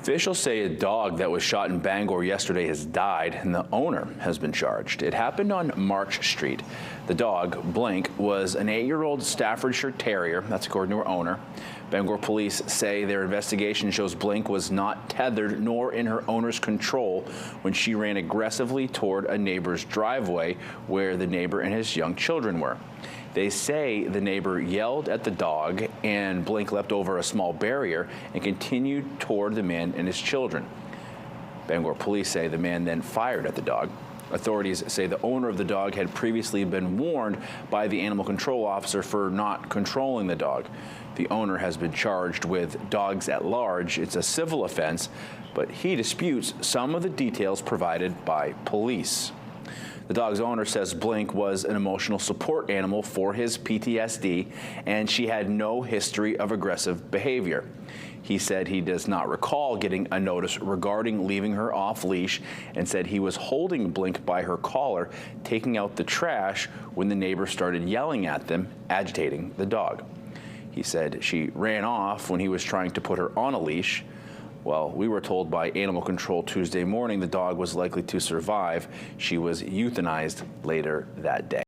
Officials say a dog that was shot in Bangor yesterday has died and the owner has been charged. It happened on March Street. The dog, Blink, was an 8-year-old Staffordshire Terrier. That's according to her owner. Bangor police say their investigation shows Blink was not tethered nor in her owner's control when she ran aggressively toward a neighbor's driveway where the neighbor and his young children were. They say the neighbor yelled at the dog and Blink leapt over a small barrier and continued toward the man and his children. Bangor police say the man then fired at the dog. Authorities say the owner of the dog had previously been warned by the animal control officer for not controlling the dog. The owner has been charged with dogs at large. It's a civil offense, but he disputes some of the details provided by police. The dog's owner says Blink was an emotional support animal for his PTSD, and she had no history of aggressive behavior. He said he does not recall getting a notice regarding leaving her off leash and said he was holding Blink by her collar, taking out the trash when the neighbor started yelling at them, agitating the dog. He said she ran off when he was trying to put her on a leash. Well, we were told by Animal Control Tuesday morning the dog was likely to survive. She was euthanized later that day.